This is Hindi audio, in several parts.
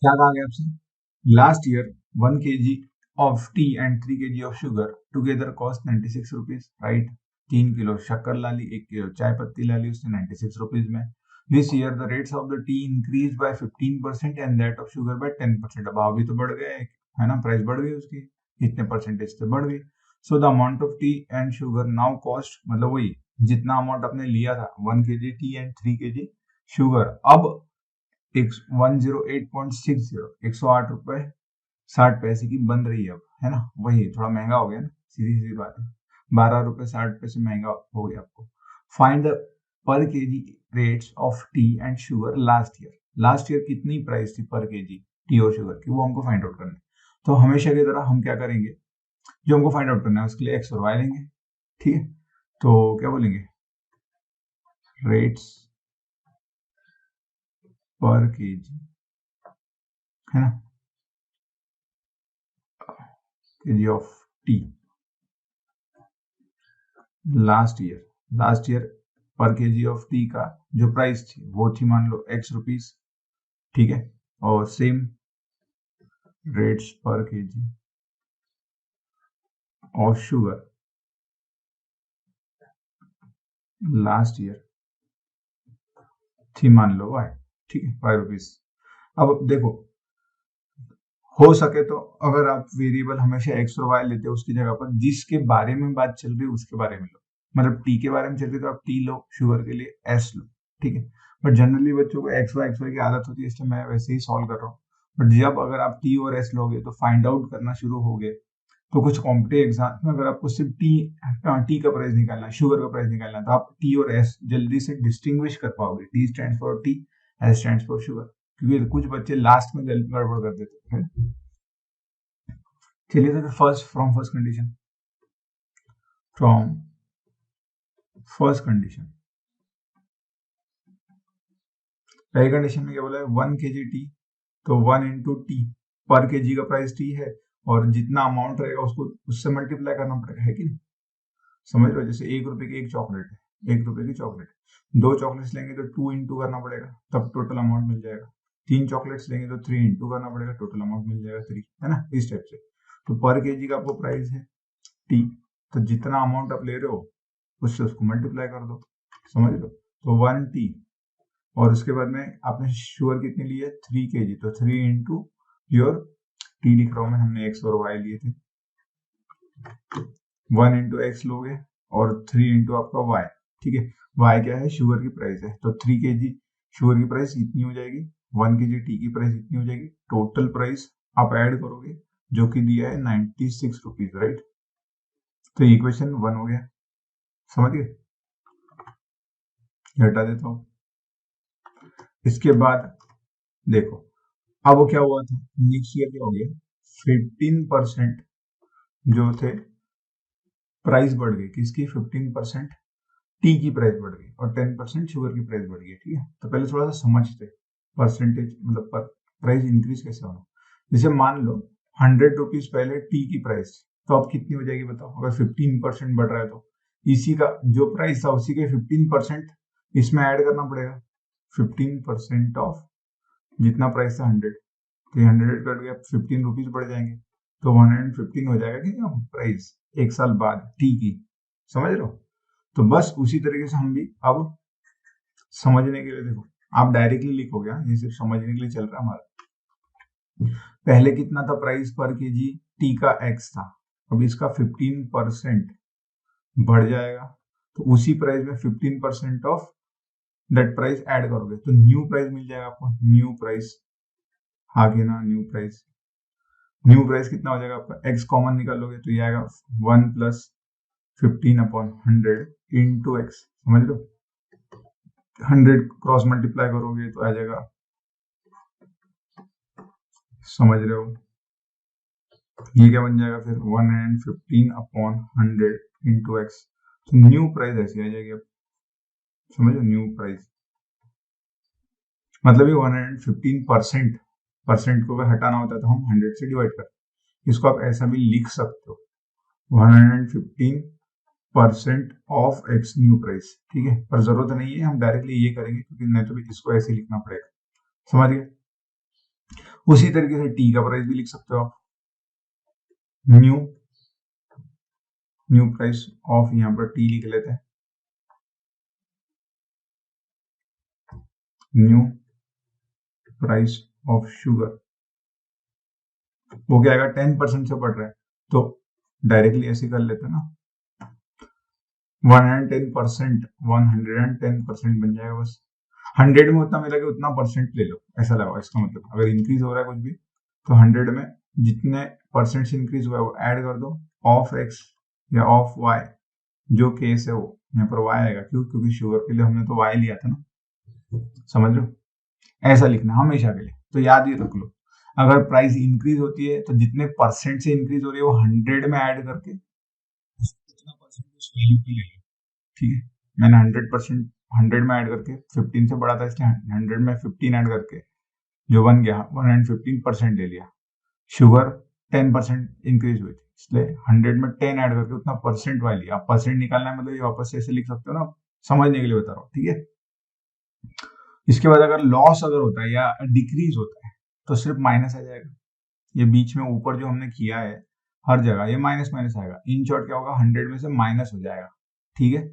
क्या कहा गया आपसे? Last year 1 kg of tea and 3 kg of sugar together cost 96 rupees, right? 3 kilo शक्कर ला ली, 1 किलो चाय पत्ती ला ली उसने 96 रुपीज में. This year the rates of the T increase by 15% and that of sugar bye 10%. अब भाव भी तो बढ़ गए है ना, प्राइस बढ़ गई उसकी, इतने परसेंटेज से बढ़ गई. So the amount of T and sugar now cost, मतलब वही जितना अमाउंट आपने लिया था 1 kg T and 3 kg sugar, अब 108.60, 108 रुपए 60 पैसे की बन रही है अब, है ना. वही थोड़ा महंगा हो गया ना, सीधी सीधी बात है, 12 रुपए 60 पैसे महंगा हो गया आपको. फाइंड द पर KG rates of T and sugar last year. Last year कितनी प्राइस थी पर केजी टी और शुगर की, वो हमको फाइंड आउट करना है. तो हमेशा की तरह हम क्या करेंगे, जो हमको फाइंड आउट करना है उसके लिए एक्स और वाई लेंगे. ठीक है, तो क्या बोलेंगे, रेट्स पर केजी, है ना, KG of T last year पर केजी ऑफ टी का जो प्राइस थी वो थी मान लो एक्स रुपीज. ठीक है, और सेम रेट्स पर KG of sugar last year थी मान लो वाई. ठीक है, 5 रुपीज. अब देखो, हो सके तो अगर आप वेरिएबल हमेशा एक्स और वाई लेते हो उसकी जगह पर जिसके बारे में बात चल रही है उसके बारे में लो. मतलब टी के बारे में चल रही है तो आप टी लो, शुगर के लिए एस लो. ठीक है, बट जनरली बच्चों को एक्स वाई की आदत होती है, इसलिए मैं वैसे ही सॉल्व कर रहा हूँ. बट जब अगर आप टी और एस लोगे तो फाइंड आउट करना शुरू हो गए, तो कुछ कॉम्पिटेटिव एग्जाम में अगर आपको सिर्फ टी का प्राइस निकालना है, शुगर का प्राइस निकालना है, तो आप टी और एस जल्दी से डिस्टिंग्विश कर पाओगे. T stands for T, S stands for sugar, क्योंकि कुछ बच्चे लास्ट में गड़बड़ कर देते हैं. चलिए तो फर्स्ट कंडीशन पहली कंडीशन में क्या बोला है, 1 kg टी, तो 1 × टी, पर केजी का प्राइस टी है और जितना अमाउंट रहेगा उसको उससे मल्टीप्लाई करना पड़ेगा, है कि नहीं. समझ लो, जैसे 1 रुपए की एक चॉकलेट है, 1 रुपए की चॉकलेट, 2 चॉकलेट्स लेंगे तो 2 × करना पड़ेगा, तब टोटल अमाउंट मिल जाएगा. 3 चॉकलेट्स लेंगे तो 3 × करना पड़ेगा, टोटल अमाउंट मिल जाएगा 3, है ना, इस टाइप से. तो पर केजी का आपको प्राइस है टी, तो जितना अमाउंट आप ले रहे हो उससे उसको मल्टीप्लाई कर दो, समझ लो. तो 1 टी, और उसके बाद में आपने शुगर कितनी ली है 3 kg, तो 3 × योर टी लिख रहा हूं मैं, हमने एक्स और वाई लिए थे. 1 × एक्स लोगे और 3 × आपका वाई. ठीक है, वाई क्या है, शुगर की प्राइस है, तो 3 kg शुगर की प्राइस इतनी हो जाएगी, 1 kg टी की प्राइस इतनी हो जाएगी. टोटल प्राइस आप ऐड करोगे जो कि दिया है 96 रुपीज, राइट. तो इक्वेशन 1 हो गया, समझ गए. हटा देता हूं. इसके बाद देखो, अब वो क्या हुआ था, नेक्स्ट ईयर क्या हो गया, 15% जो थे प्राइस बढ़ गई, किसकी, 15% टी की प्राइस बढ़ गई और 10% शुगर की प्राइस बढ़ गई. ठीक है, तो पहले थोड़ा सा समझते परसेंटेज, मतलब प्राइस इंक्रीज कैसे होना. जैसे मान लो 100 रुपीज पहले टी की प्राइस, तो अब कितनी हो जाएगी बताओ, अगर 15% बढ़ रहा है तो इसी का जो प्राइस था उसी के 15% इसमें ऐड करना पड़ेगा. 15% ऑफ जितना प्राइस था 100, तो 100 कट गया, 15 रुपीज बढ़ जाएंगे, तो 115 हो जाएगा कि नहीं प्राइस एक साल बाद टी की, समझ लो. तो बस उसी तरीके से हम भी अब समझने के लिए, देखो आप डायरेक्टली लिखोगे, ये सिर्फ समझने के लिए चल रहा है हमारा. पहले कितना था प्राइस पर केजी टी का एक्स था, अब इसका 15% बढ़ जाएगा, तो उसी प्राइस में 15% ऑफ दैट प्राइस ऐड करोगे तो न्यू प्राइस मिल जाएगा आपको. न्यू प्राइस आगे ना, न्यू प्राइस कितना हो जाएगा आपका, एक्स कॉमन निकालोगे तो ये आएगा 1 + 15/100 इंटू एक्स, समझ लो. 100 क्रॉस मल्टीप्लाई करोगे तो आ जाएगा, समझ रहे हो, ये क्या बन जाएगा फिर 115/100 इंटू एक्स. तो न्यू प्राइस ऐसी आ जाएगी, अब समझो न्यू प्राइस मतलब ये 115% को अगर हटाना होता है तो हम 100 से डिवाइड करते हैं. इसको आप ऐसा भी लिख सकते हो, 115% ऑफ एक्स न्यू प्राइस. ठीक है, पर जरूरत नहीं है, हम डायरेक्टली ये करेंगे क्योंकि नहीं तो भी इसको ऐसे लिखना पड़ेगा, समझ गए. उसी तरीके से टी का प्राइस भी लिख सकते हो आप, न्यू प्राइस ऑफ, यहाँ पर टी लिख लेते हैं, न्यू प्राइस ऑफ शुगर, वो क्या आएगा 10% से बढ़ रहा है, तो डायरेक्टली ऐसे कर लेते हैं ना, 110%, 110% बन जाएगा बस। 100 में उतना मिला कि उतना परसेंट ले लो, ऐसा लगाओ। इसका मतलब अगर इंक्रीज हो रहा है कुछ भी तो 100 में जितने परसेंट से इंक्रीज हुआ है वो ऐड कर दो, ऑफ एक्स या ऑफ वाई, जो केस है वो यहाँ पर वाई आएगा। क्यों? क्योंकि शुगर के लिए हमने तो वाई लिया था ना, समझ लो। ऐसा लिखना हमेशा के लिए, तो याद ही रख लो। अगर प्राइस इंक्रीज होती है तो जितने परसेंट से इंक्रीज हो रही है वो 100 में ऐड करके उतना परसेंट उस वैल्यू पे ले लो। ठीक है, मैंने 100% 100 में ऐड करके 15 से बढ़ा था, इसलिए 100 में 15 ऐड करके जो बन गया 115% ले लिया। शुगर 10% इंक्रीज हुई थी, इसलिए 100 में 10 ऐड करके उतना परसेंट वाई लिया। आप परसेंट निकालना है मतलब ये वापस से ऐसे लिख सकते हो ना, समझने के लिए बता रहा हूँ। ठीक है, इसके बाद अगर लॉस अगर होता है या डिक्रीज होता है तो सिर्फ माइनस आ जाएगा। ये बीच में ऊपर जो हमने किया है हर जगह ये माइनस माइनस आएगा। इन शॉर्ट क्या होगा, 100 में से माइनस हो जाएगा। ठीक है,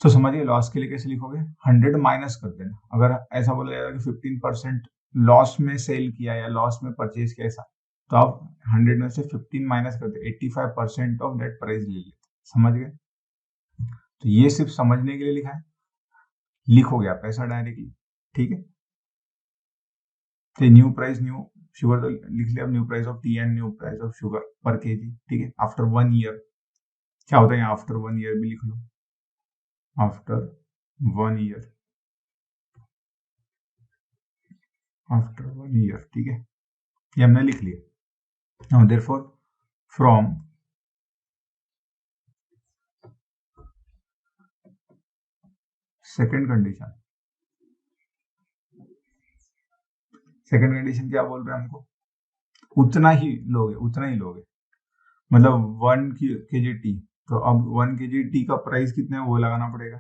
तो समझिए लॉस के लिए कैसे लिखोगे, 100 माइनस कर देना। अगर ऐसा बोला जाएगा कि 15% लॉस में सेल किया या लॉस में परचेज किया ऐसा, तो आप 100 में से 15 माइनस करते, 85% ऑफ दैट प्राइस ले लेते। समझ गए? तो ये सिर्फ समझने के लिए लिखा है, लिखोगे आप ऐसा डायरेक्टली। ठीक है, तो न्यू प्राइस, न्यू शुगर तो लिख लिया, new price of T and new price of sugar पर केजी। ठीक है, आफ्टर 1 ईयर क्या होता है, यहाँ आफ्टर 1 ईयर भी लिख लो, आफ्टर 1 ईयर, आफ्टर 1 ईयर। ठीक है, ये हमने लिख लिया। Now therefore from second condition, second condition क्या बोल रहे हैं हमको, उतना ही लोगे, उतना ही लोगे, मतलब 1 kg टी, तो अब 1 kg टी का प्राइस कितना है वो लगाना पड़ेगा।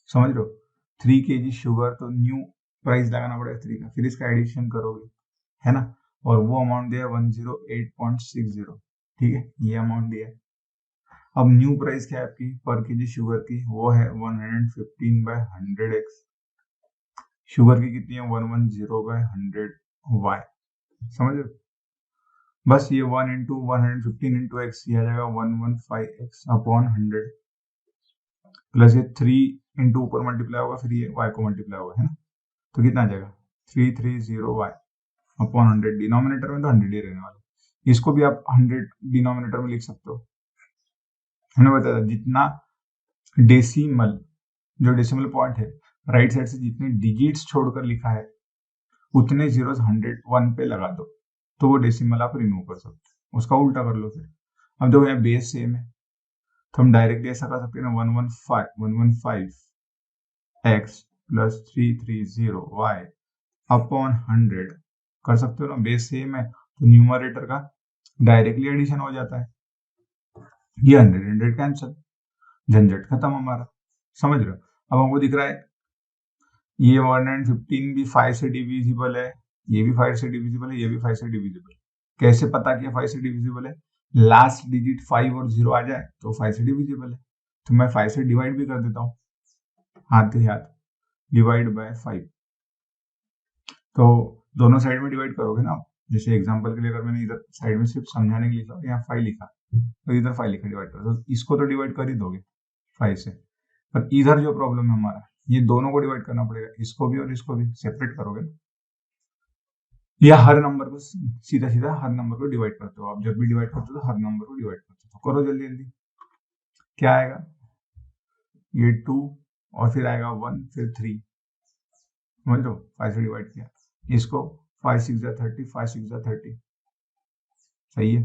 समझ लो, 3 kg शुगर, तो न्यू प्राइस लगाना पड़ेगा 3 का, फिर इसका एडिशन करोगे, है ना, और वो अमाउंट दिया 108.60। ठीक है, ये अमाउंट दिया है। अब न्यू प्राइस क्या है आपकी पर केजी शुगर की, वो है 115/100x, शुगर की कितनी है 110/100y। समझ रहे हो? बस ये 1 इंटू 115 इंटू एक्स, ये आ जाएगा 115x अपॉन 100, प्लस ये 3 इंटू ऊपर मल्टीप्लाई होगा, फिर ये y को मल्टीप्लाई होगा, है ना, तो कितना आ जाएगा 330y अपॉन 100। डिनोमिनेटर में तो 100 ही रहने वाला, इसको भी आप 100 डिनोमिनेटर में लिख सकते हो। मैंने बताया जितना डेसिमल, जो डेसिमल पॉइंट है राइट साइड से जितने डिजिट्स छोड़कर लिखा है उतने जीरोस 101 पे लगा दो, तो वो डेसिमल आप रिमूव कर सकते हो, उसका उल्टा कर लो फिर। अब देखो यहाँ बेस सेम है, तो हम डायरेक्टली ऐसा कर सकते हैं ना, 115x प्लस 330y अपॉन 100 कर सकते हो ना, बेस सेम है तो न्यूमरेटर का डायरेक्टली एडिशन हो जाता है, ये 100 कैंसिल, झंझट खत्म हमारा। समझ रहे हो? अब हमको दिख रहा है ये 115 भी 5 से डिविजिबल है, ये भी 5 से डिविजिबल है, ये भी 5 से डिविजिबल है। कैसे पता किया 5 से डिविजिबल है, लास्ट डिजिट 5 और 0 आ जाए तो 5 से डिविजिबल है, तो मैं 5 से डिवाइड भी कर देता हूँ, हाथ ही हाथ डिवाइड बाय 5, तो दोनों साइड में डिवाइड करोगे ना। जैसे एग्जांपल के लिए अगर मैंने इधर साइड में सिर्फ समझाने के लिए लिखा, यहाँ 5 लिखा तो इधर 5 लिखा डिवाइड करो, तो इसको तो डिवाइड कर ही दोगे 5 से, पर इधर जो प्रॉब्लम है हमारा, ये दोनों को डिवाइड करना पड़ेगा, इसको भी और इसको भी सेपरेट करोगे ना, या हर नंबर को सीधा सीधा हर नंबर को डिवाइड करते हो आप, जब भी डिवाइड करते हो तो हर नंबर को डिवाइड करते हो, तो करो जल्दी जल्दी। क्या आएगा, ये 2 और फिर आएगा 1 फिर 3, समझ लो 5 से डिवाइड किया, इसको 5 6 जा 30, 5 6 जा 30, सही है।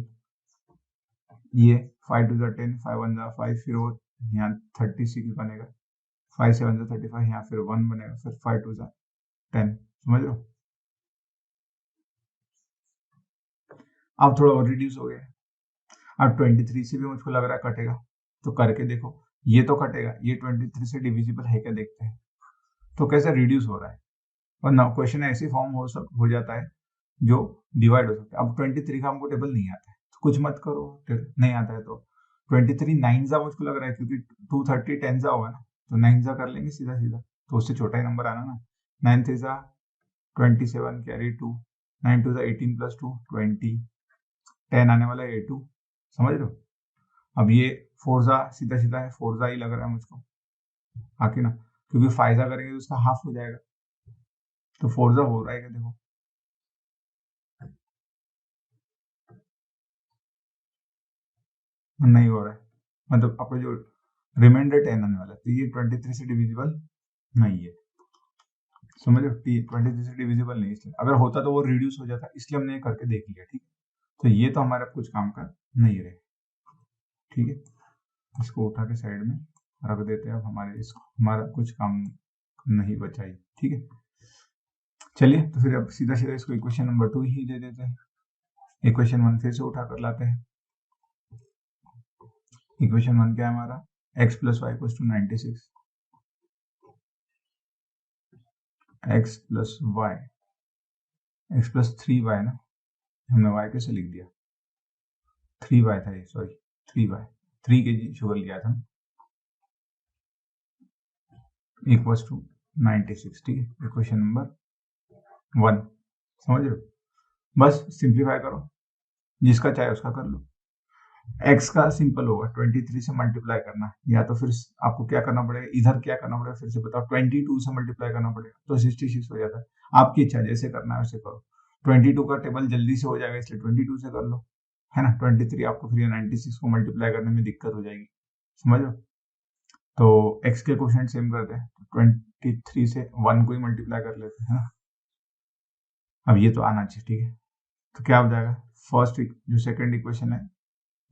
ये 5 2 जा 10, 5 1 जा 5, फिर वो यहाँ 36 बनेगा, 5 7 जा 35, यहाँ फिर 1 बनेगा, फिर 5 2 जा 10, समझ लो। अब थोड़ा और रिड्यूस हो गया, अब 23 से भी मुझको लग रहा है कटेगा, तो करके देखो, ये तो कटेगा, ये 23 से डिविजिबल है क्या देखते हैं, तो कैसे रिड्यूस हो रहा है। और ना क्वेश्चन ऐसी फॉर्म हो जाता है जो डिवाइड हो सकते हैं। अब 23 का हमको टेबल नहीं आता है तो कुछ मत करो, नहीं आता है तो 23 9 मुझको लग रहा है क्योंकि 230 10 होगा ना, तो 9 कर लेंगे सीधा सीधा, तो उससे छोटा ही नंबर आना ना। 9 3 27 कैरी 2, 9 2 18 प्लस 2 20, 10 आने वाला है 2, समझ रहे हो। अब ये फोर्जा सीधा सीधा है, फोर्जा ही लग रहा है मुझको आके ना, क्योंकि फायदा करेंगे तो उसका हाफ हो जाएगा, तो फोर्जा हो रहा है क्या देखो, नहीं हो रहा है, मतलब आपको जो रिमाइंडर 10 आने वाला है, तो ये 23 से डिविजिबल नहीं है, समझ लो। 23 से डिविजिबल नहीं, इसलिए अगर होता तो वो रिड्यूस हो जाता, इसलिए हमने ये करके देख लिया, ठीक है। तो ये तो हमारा कुछ काम का नहीं रहे, ठीक है। इसको उठा के साइड में रख देते हैं, अब हमारे इसको हमारा कुछ काम नहीं बचा ही, ठीक है। चलिए तो फिर अब सीधा सीधा इसको इक्वेशन नंबर 2 ही दे देते हैं। इक्वेशन 1 फिर से उठा कर लाते हैं। इक्वेशन 1 क्या है हमारा, x plus y equals to 96, x plus वाई, एक्स प्लस 3y ना, हमने y कैसे लिख दिया, 3y था ये, सॉरी 3y, 3 kg शुगर लिया था, इक्वल्स टू 96, ठीक है। इक्वेशन नंबर 1, समझ रहे हो। बस सिंप्लीफाई करो, जिसका चाहे उसका कर लो। x का सिंपल होगा 23 से मल्टीप्लाई करना, या तो फिर आपको क्या करना पड़ेगा, इधर क्या करना पड़ेगा फिर से बताओ, 22 से मल्टीप्लाई करना पड़ेगा तो 66 हो जाता है। आपकी इच्छा, जैसे करना है वैसे करो। 22 का टेबल जल्दी से हो जाएगा इसलिए 22 से कर लो, है ना। 23 आपको फिर 96 को मल्टीप्लाई करने में दिक्कत हो जाएगी, समझ लो। तो x के कोशेंट सेम करते हैं, 23 से 1 को ही मल्टीप्लाई कर लेते हैं, है ना। अब ये तो आना चाहिए, ठीक है। तो क्या हो जाएगा, फर्स्ट जो सेकंड इक्वेशन है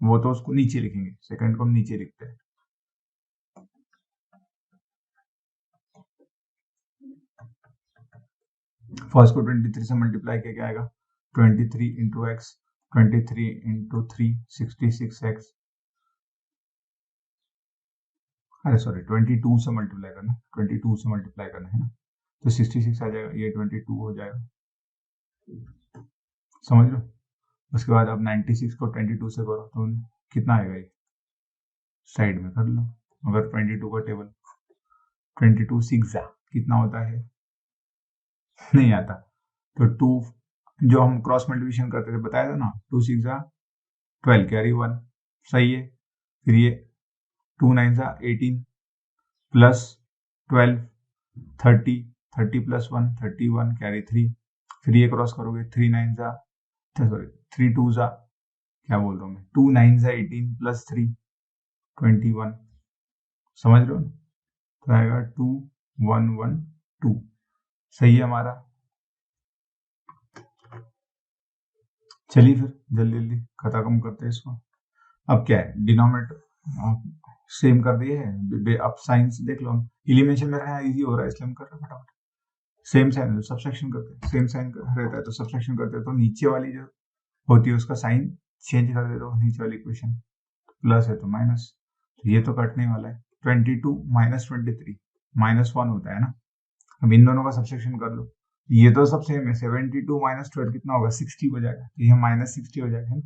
वो तो उसको नीचे लिखेंगे, सेकंड को हम चे लिखते हैं। फर्स्ट को 23 से मल्टीप्लाई किया क्या आएगा, 23 इंटू एक्स, 23 इंटू 3 66x, अरे सॉरी 22 से मल्टीप्लाई करना, 22 से मल्टीप्लाई करना है ना, तो 66 आ जाएगा, ये 22 हो जाएगा, समझ लो। उसके बाद अब 96 को 22 से करो तो कितना आएगा, ये साइड में कर लो। अगर 22 का टेबल 22 6 कितना होता है, नहीं आता, तो 2 जो हम क्रॉस मल्टीप्लिकेशन करते थे बताया था ना, 2 6 12 कैरी 1, सही है। फिर ये 2 9 18 प्लस 12 30, 30 प्लस 1 31 कैरी 3, फिर ये क्रॉस करोगे 3 9 सॉरी 3 2 क्या बोल रहा हूँ मैं, 2 9 18 प्लस 3 21, समझ रहे हो, तो आएगा 2 1 1 2, सही है हमारा। चलिए फिर जल्दी जल्दी खत्म करते हैं इसको। अब क्या है, डिनोमिनेटर सेम कर दिए है, अब साइंस देख लो, एलिमिनेशन में रहना इजी हो रहा है इसलिए हम कर रहे हैं फटाफट। सेम साइन सब्सट्रैक्शन करते हैं, सेम साइन रहता है तो सब्सट्रैक्शन करते हैं, तो नीचे वाली जो होती है उसका साइन चेंज कर देते हो, नीचे वाली इक्वेशन प्लस है तो माइनस, तो ये तो कटने वाला है। 22 माइनस 23 -1 होता है ना, अब इन दोनों का सब्सट्रैक्शन कर लो, ये तो सब सेम है, 72 माइनस 12 कितना होगा, 60 हो जाएगा, तो ये -60 हो जाएगा,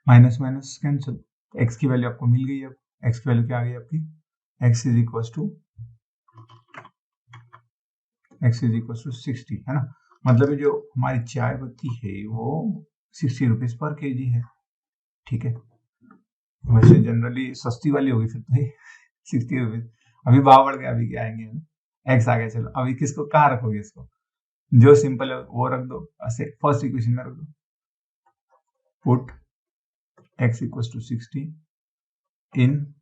माइनस माइनस कैंसिल, एक्स की वैल्यू आपको मिल गई। अब एक्स की वैल्यू क्या आ गई आपकी, एक्स इज इक्वल टू 60, है ना। मतलब जो हमारी चाय पत्ती है वो 60 रुपीज पर केजी है, ठीक है। वैसे जनरली सस्ती वाली होगी फिर तो 60 रुपीज, अभी भाव बढ़ गया, अभी क्या आएंगे ना, एक्स आ गया, चलो अभी किसको कहाँ रखोगे, इसको जो सिंपल है वो रख दो, फर्स्ट इक्वेशन में रख दो, put x equal to 60 in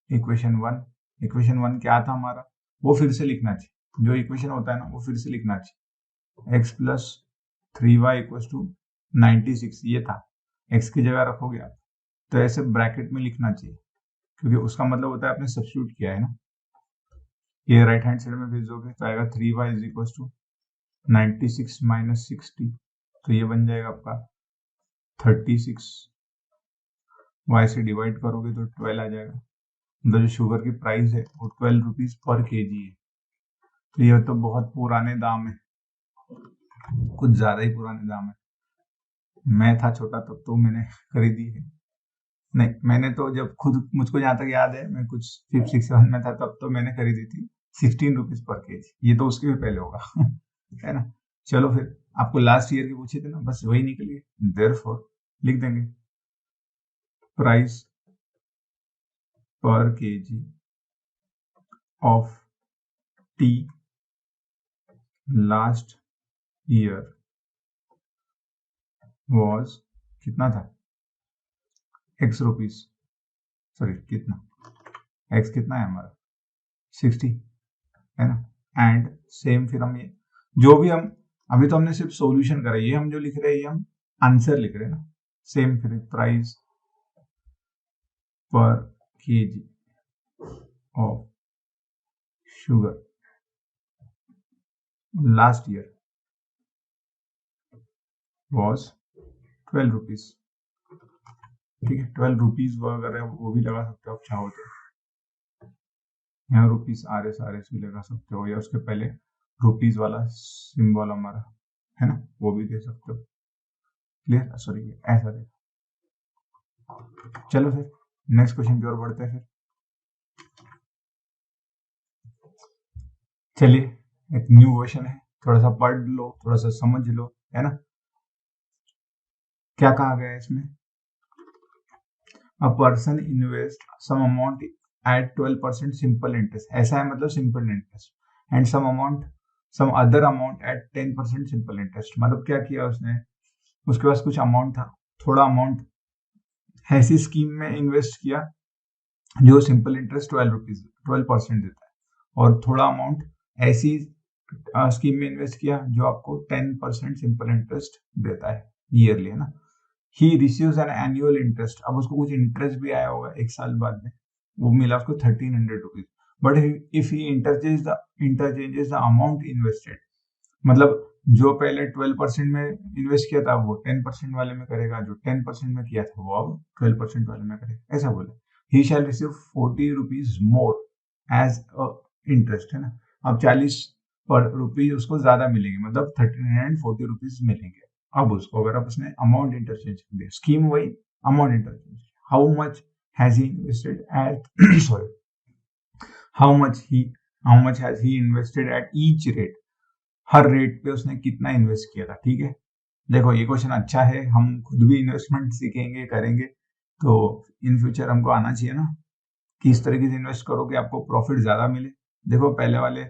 equation 1। Equation 1 क्या था हमारा, वो फिर से लिखना चाहिए, जो इक्वेशन होता है ना वो फिर से लिखना चाहिए, x plus 3y equal to 96, ये था, x की जगह रखोगे आप तो ऐसे ब्रैकेट में लिखना चाहिए, क्योंकि उसका मतलब होता है आपने सब्स्टिट्यूट किया है ना, ये राइट हैंड साइड में भेजोगे तो आएगा 3y is equal to 96 minus 60, तो ये बन जाएगा आपका 36, y से डिवाइड करोगे तो 12 आ जाएगा, मतलब जो शुगर की प्राइस है वो 12 रुपीज पर केजी है, तो ये तो बहुत पुराने दाम है, कुछ ज्यादा ही पुराने दाम है। मैं था छोटा तब तो मैंने खरीदी है। नहीं, मैंने तो जब खुद, मुझको जहाँ तक याद है, मैं कुछ 5th 6th 7th में था तब तो मैंने खरीदी थी 16 रुपीज पर केजी। ये तो उसके भी पहले होगा है ना। चलो फिर, आपको लास्ट ईयर की पूछे थे ना, बस वही निकली है, देयरफॉर लिख देंगे प्राइस पर KG of T last year was, कितना था, एक्स रुपीज, सॉरी कितना, एक्स कितना है हमारा, 60, है ना। एंड सेम, फिर हम ये जो भी हम, अभी तो हमने सिर्फ सॉल्यूशन करा, ये हम जो लिख रहे हैं ये हम आंसर लिख रहे हैं ना। सेम फिर प्राइस पर KG of sugar last year was 12 rupees. ठीक है, 12 रुपीज वगैरह वो भी लगा सकते हो आप चाहो तो। यहाँ रुपीज RS भी लगा सकते हो, या उसके पहले रुपीज वाला सिंबल हमारा है ना, वो भी दे सकते हो। क्लियर, सॉरी ऐसा दे। चलो फिर नेक्स्ट क्वेश्चन की ओर बढ़ते हैं फिर। चलिए, एक न्यू क्वेश्चन है, थोड़ा सा पढ़ लो, थोड़ा सा समझ लो, है ना। क्या कहा गया है इसमें, a person invest some amount at 12% simple interest, ऐसा है मतलब simple interest, and some other amount at 10% simple interest. मतलब क्या किया उसने, उसके पास कुछ अमाउंट था, थोड़ा अमाउंट ऐसी स्कीम में इन्वेस्ट किया जो सिंपल इंटरेस्ट 12% देता है, और थोड़ा अमाउंट ऐसी स्कीम में इन्वेस्ट किया जो आपको 10% सिंपल इंटरेस्ट देता है ईयरली, है ना। He receives an annual interest, अब उसको कुछ इंटरेस्ट भी आया होगा एक साल बाद में, वो मिला उसको 1300 rupees. But if he interchanges the amount invested, मतलब जो पहले 12% में इन्वेस्ट किया था वो 10% वाले में करेगा, जो 10% में किया था वो अब 12% वाले में करेगा, ऐसा बोले। He shall receive 40 rupees more as interest, है ना। अब 40 पर रुपीज उसको ज्यादा मिलेंगे, मतलब 1340 रुपीज मिलेंगे। अब उसको अगर आप उसने अमाउंट इंटरचेंज कर दिया, स्कीम वही, amount interchange, how much has he invested at sorry how much has he invested at each rate, her rate पे उसने कितना इन्वेस्ट किया था। ठीक है, देखो ये क्वेश्चन अच्छा है, हम खुद भी इन्वेस्टमेंट सीखेंगे करेंगे, तो इन फ्यूचर हमको आना चाहिए ना, किस तरीके से इन्वेस्ट करो कि आपको प्रॉफिट ज्यादा मिले। देखो पहले वाले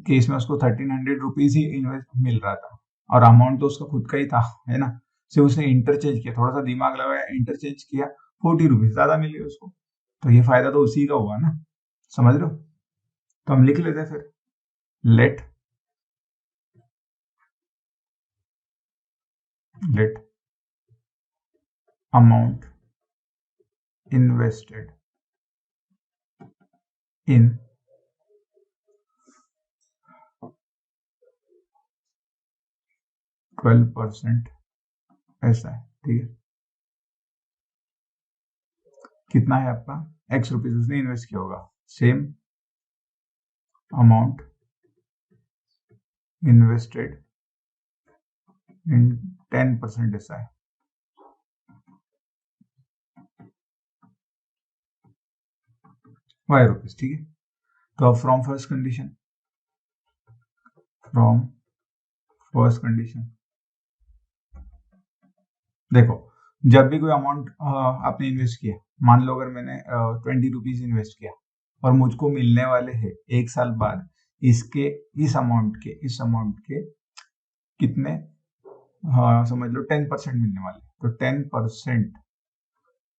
केस में उसको 1300 रुपीज ही इन्वेस्ट मिल रहा था, और अमाउंट तो उसका खुद का ही था, है ना। सिर्फ उसने इंटरचेंज किया, थोड़ा सा दिमाग लगाया, इंटरचेंज किया, 40 रुपीज ज्यादा मिल गए उसको, तो ये फायदा तो उसी का हुआ ना, समझ रहे हो। तो हम लिख लेते हैं फिर, लेट अमाउंट इन्वेस्टेड इन 12%, ऐसा है। ठीक है, कितना है आपका, एक्स रुपीज उसने इन्वेस्ट किया होगा, सेम अमाउंट इन्वेस्टेड इन 10%, ऐसा है, वाई रुपीज। ठीक है, तो अब फ्रॉम फर्स्ट कंडीशन देखो, जब भी कोई अमाउंट आपने इन्वेस्ट किया, मान लो अगर मैंने 20 रुपीज इन्वेस्ट किया और मुझको मिलने वाले हैं एक साल बाद इसके, इस अमाउंट के कितने, हाँ समझ लो 10% मिलने वाले, तो 10%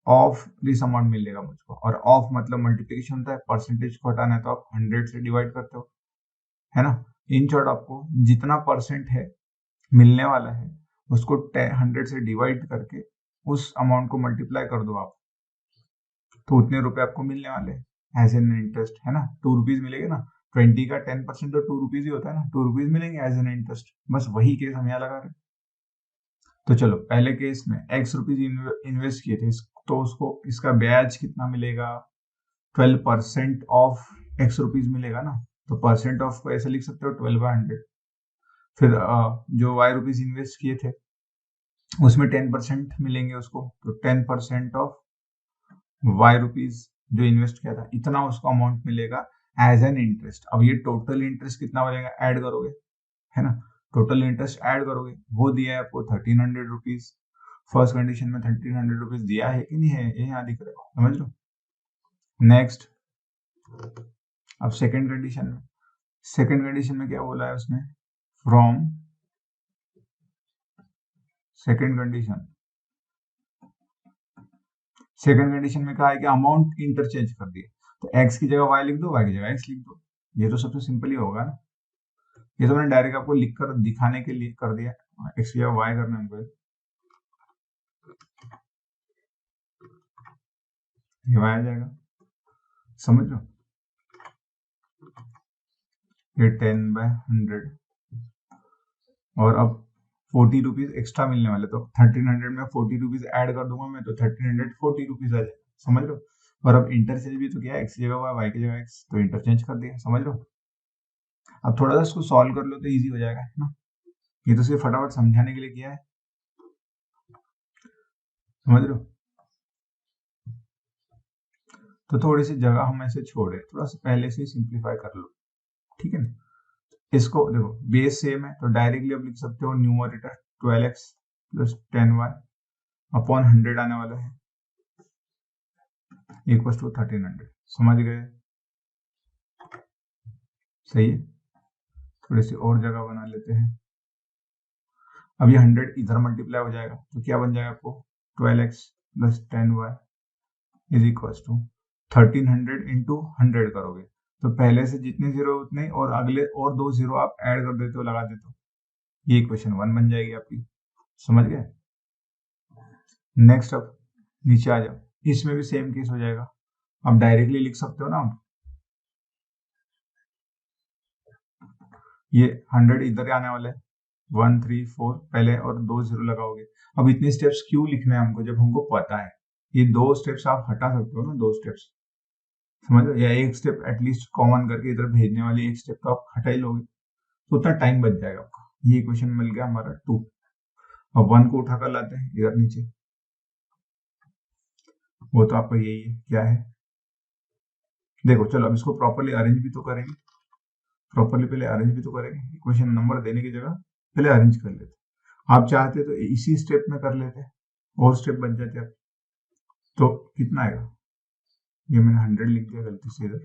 ऑफ दिस अमाउंट मिलेगा मुझको, और ऑफ मतलब मल्टीप्लीकेशन होता है, परसेंटेज को हटाना है तो आप 100 से डिवाइड करते हो, है ना। इन शॉर्ट आपको जितना परसेंट है मिलने वाला है उसको 100 से डिवाइड करके उस अमाउंट को मल्टीप्लाई कर दो आप, तो उतने रुपए आपको मिलने वाले हैं एज एन इंटरेस्ट, है ना। 2 रुपीज मिलेंगे ना, 20 का 10% तो 2 रुपीज ही होता है ना, 2 रुपीज मिलेंगे एज एन इंटरेस्ट, बस वही केस हम यहाँ लगा रहे हैं। तो चलो पहले केस में एक्स रुपीज इन्वेस्ट किए थे, तो उसको इसका ब्याज कितना मिलेगा, 12% ऑफ एक्स रुपीज मिलेगा ना, तो परसेंट ऑफ को ऐसे लिख सकते हो 12/100, फिर जो y रुपीज इन्वेस्ट किए थे उसमें 10% मिलेंगे उसको, तो 10% ऑफ y रुपीज जो इन्वेस्ट किया था इतना उसको अमाउंट मिलेगा एज एन इंटरेस्ट। अब ये टोटल इंटरेस्ट कितना बनेगा, ऐड करोगे, है ना, टोटल इंटरेस्ट ऐड करोगे, वो दिया है आपको 1300 रुपीज। फर्स्ट कंडीशन में 1300 रुपीज दिया है कि नहीं है, ये यहाँ दिख रहा है, समझ लो। नेक्स्ट, अब सेकंड कंडीशन में क्या बोला है उसने, फ्रॉम सेकंड कंडीशन में कहा है कि अमाउंट इंटरचेंज कर दिए, तो x की जगह y लिख दो, y की जगह x लिख दो, ये तो सबसे सिंपल ही होगा ना। ये तो मैंने डायरेक्ट आपको लिख कर दिखाने के लिए कर दिया, x की जगह y करना हमको, ये y आ जाएगा, समझ लो। ये 10/100 और अब 40 रुपीज एक्स्ट्रा मिलने वाले, तो 1300 में 40 रुपीज ऐड कर दूंगा मैं, तो 1340 रुपीज आ जाए, समझ लो। और अब इंटरचेंज भी तो किया, एक्स की जगह वाई की जगह एक्स, तो इंटरचेंज कर दिया, समझ लो। अब थोड़ा सा इसको सॉल्व कर लो तो इजी हो जाएगा, है ना। ये तो सिर्फ फटाफट समझाने के लिए किया है, समझ लो। तो थोड़ी सी जगह हम ऐसे छोड़े, थोड़ा सा पहले से सिंप्लीफाई कर लो, ठीक है ना। इसको देखो बेस सेम है, तो डायरेक्टली आप लिख सकते हो numerator 12x plus 10y upon 100 आने वाला है इक्वल टू 1300, समझ गए, सही है। थोड़ी सी और जगह बना लेते हैं। अब ये 100 इधर मल्टीप्लाई हो जाएगा, तो क्या बन जाएगा आपको, 12x plus 10y is equal to 1300 into 100 करोगे, तो पहले से जितने जीरो उतने और अगले और 2 जीरो आप ऐड कर देते हो, लगा देते हो, ये इक्वेशन 1 बन जाएगी आपकी, समझ गए। नेक्स्ट, अब नीचे आ जाओ, इसमें भी सेम केस हो जाएगा, अब डायरेक्टली लिख सकते हो ना आप, ये 100 इधर आने वाला है, 1 3 4 पहले और 2 जीरो लगाओगे। अब इतने स्टेप्स क्यों लिखने हैं हमको, जब हमको पता है ये 2 स्टेप्स आप हटा सकते हो ना, 2 स्टेप्स, समझ लो, या एक स्टेप एटलीस्ट कॉमन करके इधर भेजने वाली एक स्टेप तो आप हटा ही लोगे, तो उतना टाइम बच जाएगा आपका। ये इक्वेशन मिल गया हमारा 2। अब 1 को उठाकर लाते हैं इधर नीचे, वो तो आपका यही है, क्या है, देखो चलो अब इसको प्रॉपरली अरेंज भी तो करेंगे, इक्वेशन नंबर देने की जगह पहले अरेंज कर लेते, आप चाहते तो इसी स्टेप में कर लेते, और स्टेप बच जाते आप, तो कितना आएगा, ये मैंने 100 लिख दिया गलती से इधर,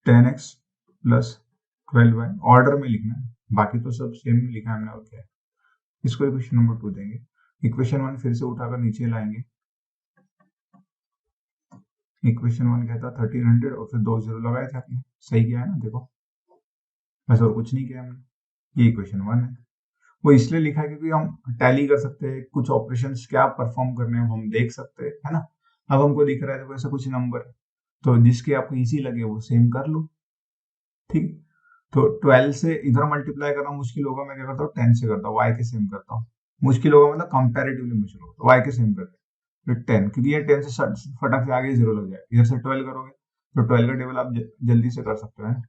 ten x plus 12y order में लिखना है, बाकी तो सब सेम लिखा है हमने, और क्या है। इसको इक्वेशन नंबर 2 देंगे, इक्वेशन 1 फिर से उठाकर नीचे लाएंगे, इक्वेशन 1 कहता 1300 और फिर 2 जीरो लगाए थे आपने, सही किया है ना, देखो बस और कुछ नहीं किया हमने, ये इक्वेशन 1 है। वो इसलिए लिखा है क्योंकि हम टैली कर सकते हैं, कुछ ऑपरेशंस क्या परफॉर्म करने हैं हम देख सकते हैं, है ना। अब हमको दिख रहा है देखो ऐसा कुछ नंबर, तो जिसके आपको इजी लगे वो सेम कर लो, ठीक। तो 12 से इधर मल्टीप्लाई करना मुश्किल होगा, मैं क्या करता हूँ 10 से करता हूँ, y के सेम करता हूँ, मुश्किल होगा मतलब कंपैरेटिवली मुश्किल होगा, तो y के सेम करते हैं, फिर 10, क्योंकि ये 10 से फटक से आगे जीरो लग जाए, इधर से 12 करोगे तो 12 का टेबल आप जल्दी से कर सकते हो, है।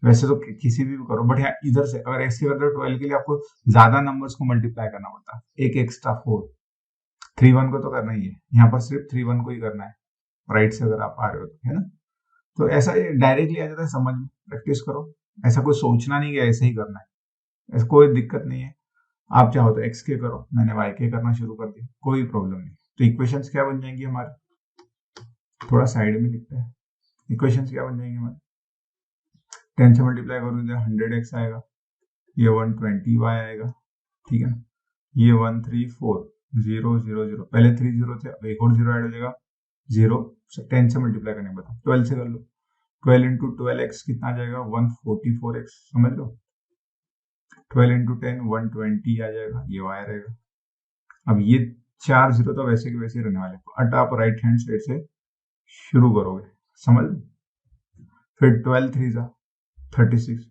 वैसे तो किसी भी करो, बट यहाँ इधर से अगर x के करते हो 12 के लिए आपको ज्यादा नंबर्स को मल्टीप्लाई करना पड़ता है, एक एक्स्ट्रा 4, 3 1 को तो करना ही है, यहाँ पर सिर्फ 3 1 को ही करना है, राइट से अगर आप आ रहे हो तो, है ना। तो ऐसा डायरेक्टली आ जाता है समझ में, प्रैक्टिस करो, ऐसा कोई सोचना नहीं है, ऐसे ही करना है, ऐसा कोई दिक्कत नहीं है। आप चाहो तो एक्स के करो, मैंने वाई के करना शुरू कर दिया, कोई प्रॉब्लम नहीं। तो इक्वेशंस क्या बन जाएंगी हमारे, थोड़ा साइड में लिखते हैं, इक्वेशंस क्या बन जाएंगे हमारे, 10 से मल्टीप्लाई करोगे तो 100x आएगा, ये 120y आएगा, ठीक है ना, ये 134 0 0 0, पहले 3 जीरो थे, अब एक और जीरो ऐड हो जाएगा, 0 10 से मल्टीप्लाई करने के बाद 12 से कर लो, 12 इंटू 12x कितना आ जाएगा, 144x, समझ लो, 12 इंटू 10 120 आ जाएगा, ये वाई रहेगा। अब ये 4 जीरो तो वैसे के वैसे ही रहने वाले, अट आप राइट हैंड साइड से शुरू करोगे, समझ लो, फिर 12 3 जा 36,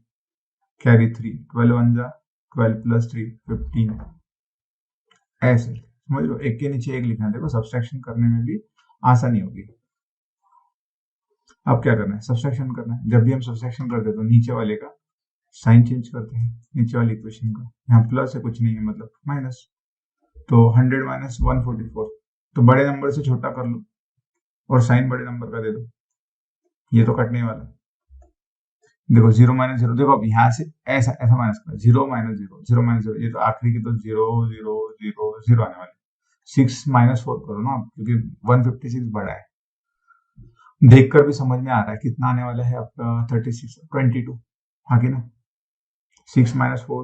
कैरी 3, 12 1 जा 12 प्लस 3 15, ऐसे समझ लो, एक के नीचे एक लिखना है, देखो सब्सट्रैक्शन करने में भी आसानी होगी। अब क्या करना है, सब्सट्रैक्शन करना है। जब भी हम सब्सट्रैक्शन करते हैं तो नीचे वाले का साइन चेंज करते हैं, नीचे वाली इक्वेशन का। यहाँ प्लस है, कुछ नहीं है, मतलब माइनस। तो 100 माइनस 144, तो बड़े नंबर से छोटा कर लो और साइन बड़े नंबर का दे दो, ये तो कटने वाला है। देखो 0 माइनस 0, देखो अब यहाँ से ऐसा ऐसा माइनस कर, 0 माइनस 0, 0 माइनस 0, ये तो आखिरी की तो 0 0 0 0 आने वाले। 6 माइनस 4 करो ना, क्योंकि 156 बड़ा है। देखकर भी समझ में आ रहा है कितना आने वाला है आपका, 22, हाँ कि ना। 6 माइनस 4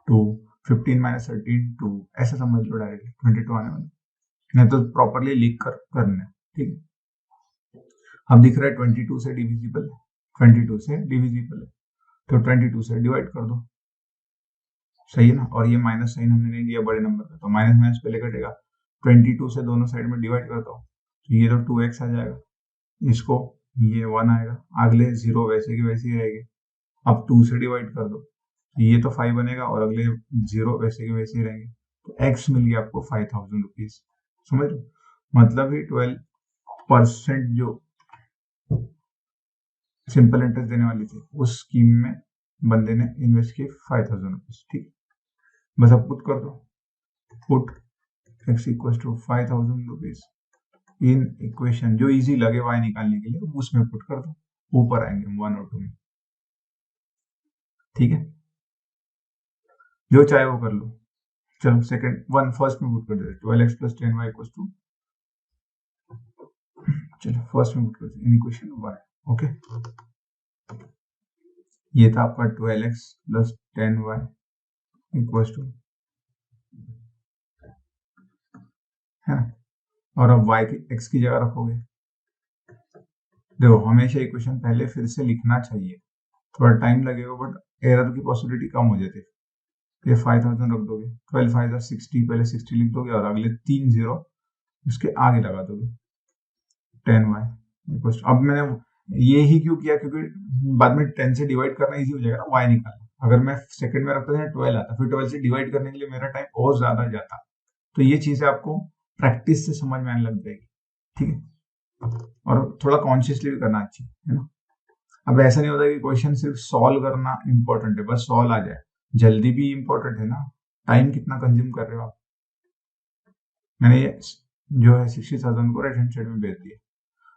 2, 15 माइनस 13 2, ऐसा समझ लो डायरेक्टली 22 आने वाला। नहीं तो प्रॉपरली लिख कर करना है, ठीक है। अब दिख रहा है 22 से डिविजिबल है, 22 से डिविजिबल है, तो 22 से डिवाइड कर दो, सही है ना। और ये माइनस साइन हमने नहीं दिया बड़े नंबर का, तो माइनस माइनस पहले कटेगा। 22 से दोनों साइड में डिवाइड करता हूँ, तो ये तो 2x आ जाएगा, इसको ये 1 आएगा, अगले 0 वैसे की वैसे ही रहेगी। अब 2 से डिवाइड कर दो, ये तो 5 बनेगा और अगले 0 वैसे के वैसे ही रहेंगे। तो x मिल गया आपको 5000 रुपीज, समझ लो। मतलब ही 12% जो सिंपल इंटरेस्ट देने वाली थी उस स्कीम में बंदे ने इन्वेस्ट किए 5000 रुपीज, ठीक। बस अब पुट कर दो, put x equal to 5000 rupees in equation, जो इजी लगे y निकालने के लिए उसमें पुट कर दो, ऊपर आएंगे 1 और 2 में, ठीक है। जो चाहे वो कर लो। चलो सेकंड वन फर्स्ट में पुट कर देते, 12x plus 10y equal to, चलो फर्स्ट में पुट कर देते इन इक्वेशन y, ओके। ये था आपका 12x plus 10y equal to, है ना। और अब y की x की जगह रखोगे, देखो हमेशा इक्वेशन पहले फिर से लिखना चाहिए, थोड़ा टाइम लगेगा बट एरर की पॉसिबिलिटी कम हो जाती है। ये 5000 रख दोगे, 12 5 60, पहले 60 लिख दोगे और अगले 3 0 उसके आगे लगा दोगे, 10y इक्वल। अब मैंने ये ही क्यों किया, क्योंकि बाद में 10 से डिवाइड करना इजी हो जाएगा ना, y निकालना। अगर मैं सेकंड में रखता था 12 आता, फिर 12 से डिवाइड करने के लिए मेरा टाइम और ज्यादा जाता। तो ये चीजें आपको प्रैक्टिस से समझ में आने लग जाएगी, ठीक है। और थोड़ा कॉन्शियसली भी करना चाहिए, है ना। अब ऐसा नहीं होता कि क्वेश्चन सिर्फ सॉल्व करना इंपॉर्टेंट है, बस सॉल्व आ जाए, जल्दी भी इंपॉर्टेंट है ना। टाइम कितना कंज्यूम कर रहे हो आप। मैंने ये जो है 60,000 को राइट हैंड साइड में भेज दिया,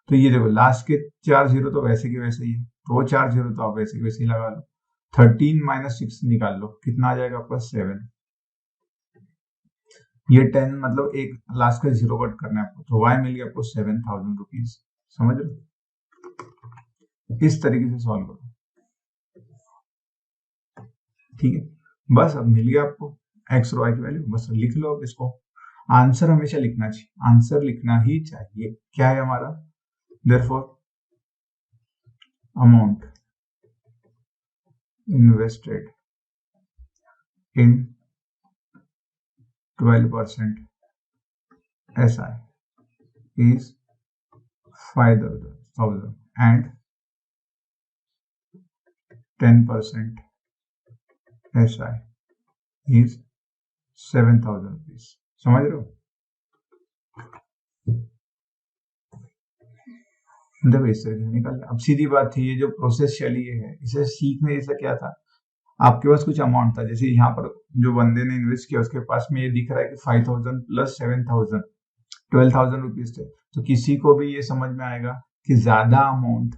तो ये देखो लास्ट के 4 0 तो वैसे के वैसे ही है, तो वो 4 0 तो आप वैसे के वैसे ही लगा लो। 13 माइनस 6 निकाल लो, कितना आ जाएगा आपका 7। ये 10 मतलब एक लास्ट का 0 कट करना है आपको, तो y मिल गया आपको 7000 रुपीज, समझ रहे हो। इस तरीके से सॉल्व करो, ठीक है। बस अब मिल गया आपको x और y की वैल्यू, बस लिख लो अब इसको। आंसर हमेशा लिखना चाहिए, आंसर लिखना ही चाहिए। क्या है हमारा, therefore amount invested in 12% SI is 5,000 and 10% SI is 7,000 rupees, समझ रहे हो। देखो इस तरीके से निकाल। अब सीधी बात थी, ये जो प्रोसेस चली है इसे सीखने जैसा क्या था, आपके पास कुछ अमाउंट था, जैसे यहाँ पर जो बंदे ने इन्वेस्ट किया उसके पास में ये दिख रहा है कि 5,000 प्लस 7,000 12,000 रुपीज थे। तो किसी को भी ये समझ में आएगा कि ज्यादा अमाउंट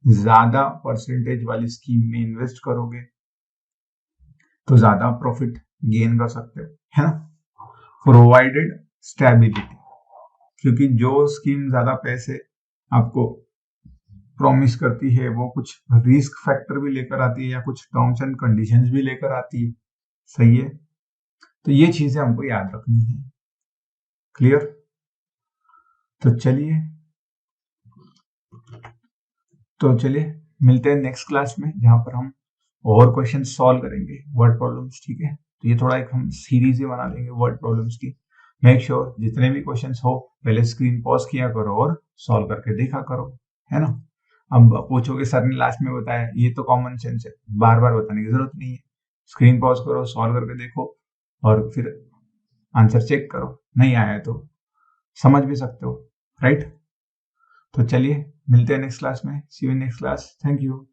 ज्यादा परसेंटेज वाली स्कीम में इन्वेस्ट करोगे तो ज्यादा प्रॉफिट गेन कर सकते हो, है ना। प्रोवाइडेड स्टेबिलिटी, क्योंकि जो स्कीम ज्यादा पैसे आपको प्रॉमिस करती है वो कुछ रिस्क फैक्टर भी लेकर आती है या कुछ टर्म्स एंड कंडीशंस भी लेकर आती है, सही है। तो ये चीजें हमको याद रखनी है, क्लियर। तो चलिए मिलते हैं नेक्स्ट क्लास में, जहां पर हम और क्वेश्चन सॉल्व करेंगे वर्ड प्रॉब्लम्स, ठीक है। तो ये थोड़ा एक हम सीरीज ही बना देंगे वर्ड प्रॉब्लम्स की। मेक श्योर जितने भी क्वेश्चंस हो पहले स्क्रीन पॉज किया करो और सॉल्व करके देखा करो, है ना। अब पूछोगे सर ने लास्ट में बताया, ये तो कॉमन सेंस है, बार बार बताने की जरूरत नहीं है। स्क्रीन पॉज करो, सॉल्व करके देखो और फिर आंसर चेक करो, नहीं आया तो समझ भी सकते हो। राइट। तो चलिए मिलते हैं नेक्स्ट क्लास में। See you next class. Thank you.